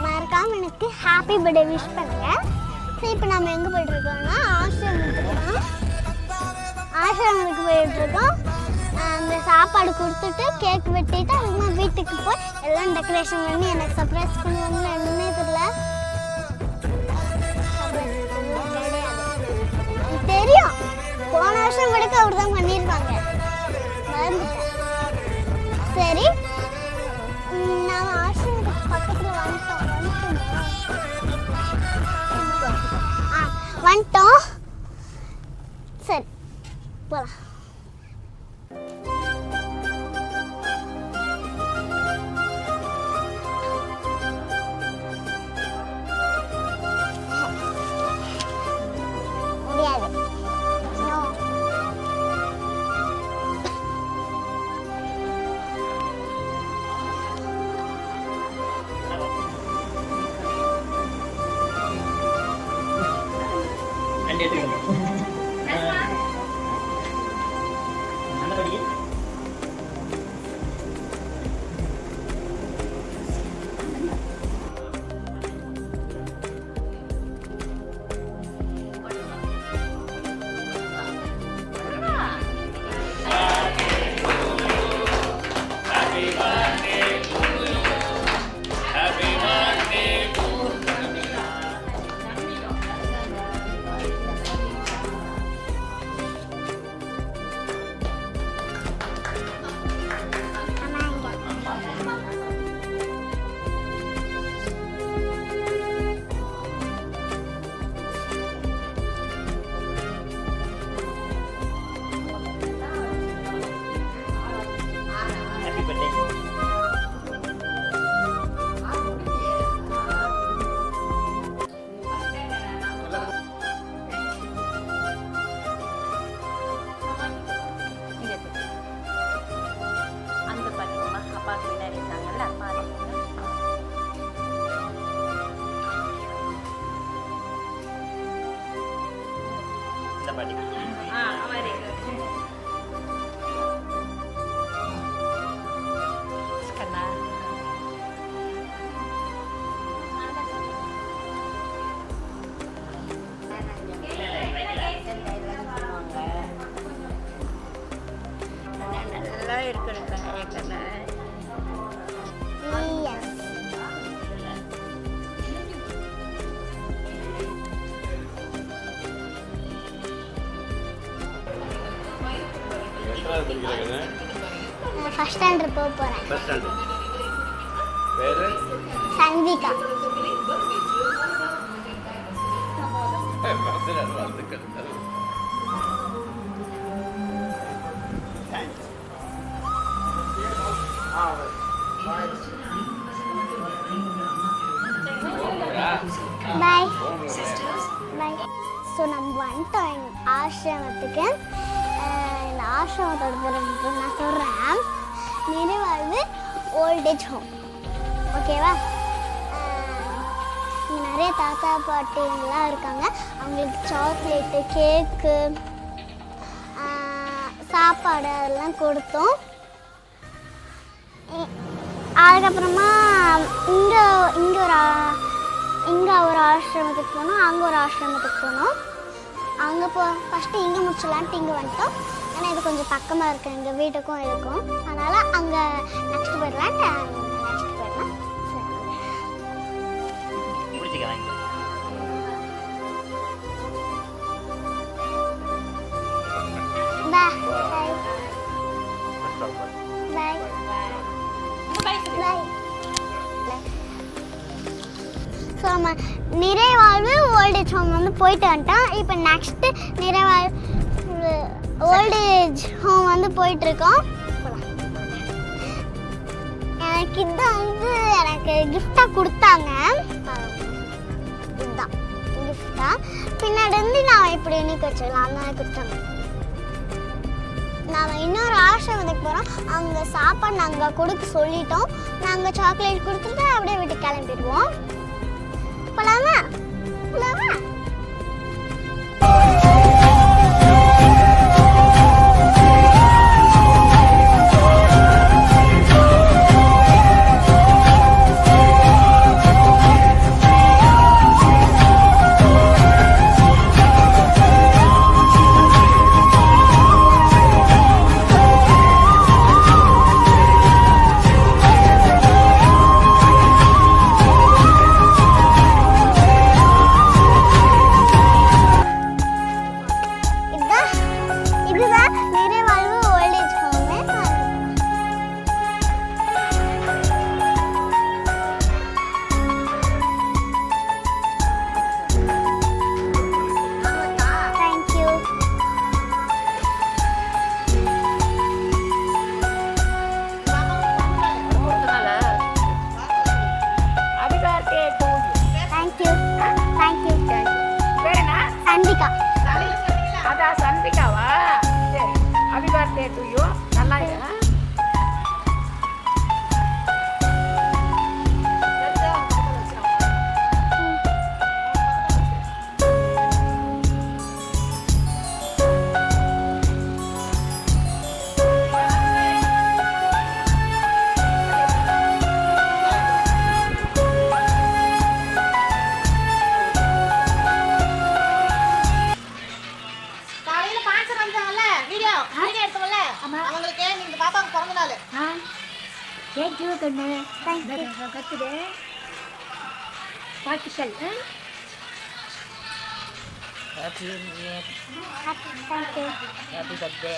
மறக்காமல் எனக்கு happy birthday wish பண்ணுங்கள். ஸோ இப்போ நம்ம எங்கே போய்ட்டுருக்கோம்னா ஆசிரமத்துக்கு போயிட்டுருக்கோம். அந்த சாப்பாடு கொடுத்துட்டு கேக் வெட்டிட்டு அதுக்கப்புறமா வீட்டுக்கு போய் எல்லாம் டெக்கரேஷன் பண்ணி எனக்கு சர்ப்ரைஸ் பண்ணுவாங்களா என்னன்னே தெரியல. தெரியும் போன வருஷம் கூட அவர் தான் பண்ணியிருப்பாங்க, மறந்துட்டேன். சரி நான் ஆசிரமத்துக்கு பக்கத்தில் வந்துட்டோம். சரி போகலாம். ஃபர்ஸ்ட் ஸ்டாண்டர்ட் போக போறேன். First standard. பேரு சந்திகா. பாய் பாய். ஸோ நம்ம வந்துட்டோம் எங்கள் ஆசிரமத்துக்கு. இந்த ஆசிரமத்தோட பேர் நான் சொல்கிறேன், நிறைவாழ்வு ஓல்டேஜ் ஹோம். ஓகேவா? இங்கே நிறைய தாத்தா பாட்டிங்கெலாம் இருக்காங்க. அவங்களுக்கு சாக்லேட்டு, கேக்கு, சாப்பாடு அதெல்லாம் கொடுத்தோம். அதுக்கப்புறமா இங்கே ஒரு ஆசிரமத்துக்கு போனோம், அங்கே ஒரு ஆசிரமத்துக்கு போனோம். அங்கே ஃபஸ்ட்டு இங்கே முடிச்சலான்ட்டு இங்கே வந்துட்டோம். ஏன்னா இது கொஞ்சம் பக்கமாக இருக்குது எங்கள் வீட்டுக்கும் இருக்கும். அதனால் அங்கே நெக்ஸ்ட் போயிடலான்ட்டு நெக்ஸ்ட் போயிடலாம். ஸோ நம்ம நிறைவாழ்வு ஓல்டேஜ் ஹோம் வந்து போயிட்டு வந்துட்டோம். இப்போ நெக்ஸ்ட்டு நிறைவாழ்வு ஓல்டேஜ் ஹோம் வந்து போயிட்டுருக்கோம். எனக்கு இதுதான் வந்து எனக்கு கிஃப்டாக கொடுத்தாங்க. இதுதான் கிஃப்டாக. பின்னாடி வந்து நான் இப்படி எண்ணிக்க வச்சுக்கலாம், அந்த மாதிரி கொடுத்தாங்க. நாங்கள் இன்னொரு ஆசிரமத்துக்கு போகிறோம். அங்கே சாப்பாடு நாங்கள் கொடுக்க சொல்லிட்டோம். நாங்கள் சாக்லேட் கொடுத்துட்டு அப்படியே வீட்டுக்கு கிளம்பிடுவோம். போலாமா? போலாமா? பர்த்டே வாழ்த்துக்கள். Happy new year. Thank you. Happy birthday.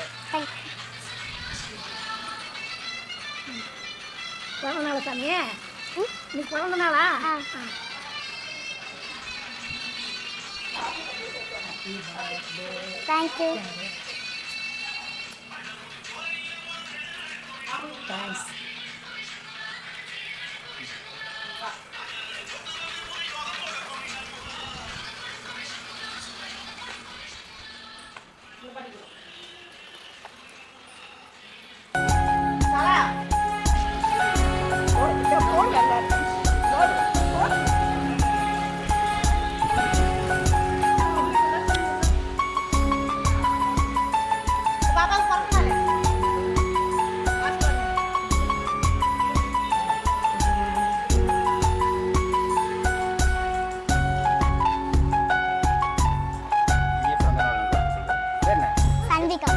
பிறந்த நாளா சாமி? நீ பிறந்த நாளா? தேங்க்யூ. தேங்க்ஸ். இனிய பிறந்த நாள் நல்வாழ்த்துக்கள். பேர் என்ன? சந்திகா.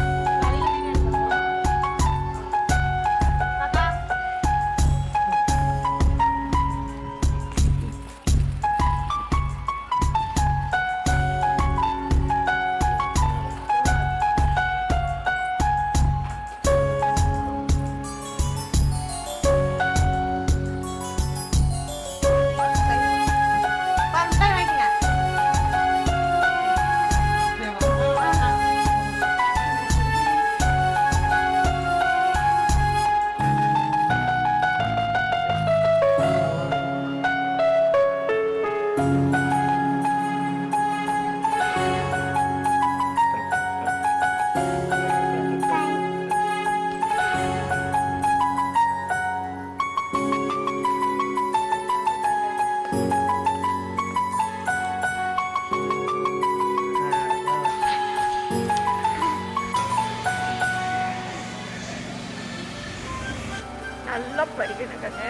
நல்லா படிக்கணும் கண்ணு.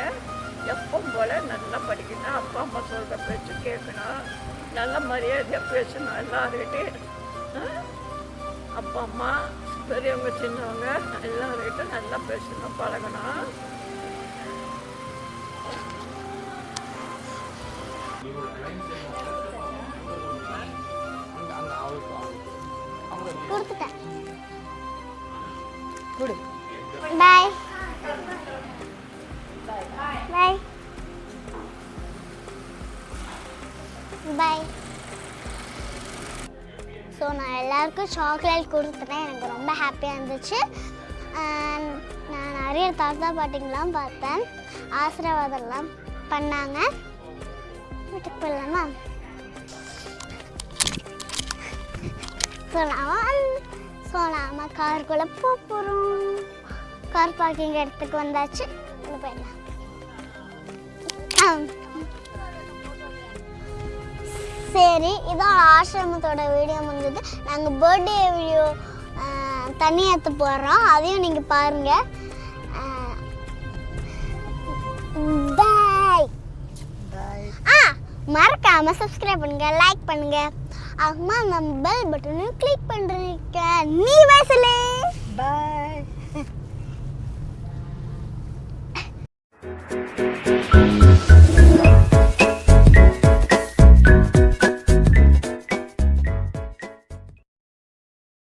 எப்பவும் போல நல்லா படிக்கணும். அப்பா அம்மா சொல்கிற பேச்சு கேட்கணும். நல்ல மரியாதையாக பேசணும் எல்லாருக்கிட்டையும். அப்பா அம்மா பெரியவங்க சின்னவங்க எல்லாருக்கிட்டும் நல்லா பேசணும், பழகணும். கொடுத்துட்டேன். கொடு. பாய் பாய் பாய். ஸோ நான் எல்லாருக்கும் சாக்லேட் கொடுத்துட்டேன். எனக்கு ரொம்ப ஹாப்பியாக இருந்துச்சு. நான் நிறைய தாத்தா பாட்டிங்கெலாம் பார்த்தேன். ஆசீர்வாதம்லாம் பண்ணாங்க. வீட்டுக்கு போயிடலாமா? ஸோ நாம காருக்குள்ளே போகிறோம். கார் பார்க்கிங் இடத்துக்கு வந்தாச்சு. உள்ள போயிடலாம். சரி, இதான் ஆசிரமத்தோட வீடியோ முடிஞ்சது. நாங்கள் பர்த்டே வீடியோ தண்ணி ஏற்ற போடுறோம். அதையும் நீங்கள் பாருங்கள். பாய். மறக்காமல் சப்ஸ்கிரைப் பண்ணுங்க, லைக் பண்ணுங்க. அம்மா நம்ம பெல் பட்டனையும் கிளிக் பண்ணுறீங்க. நீ பேசலே. பாய்.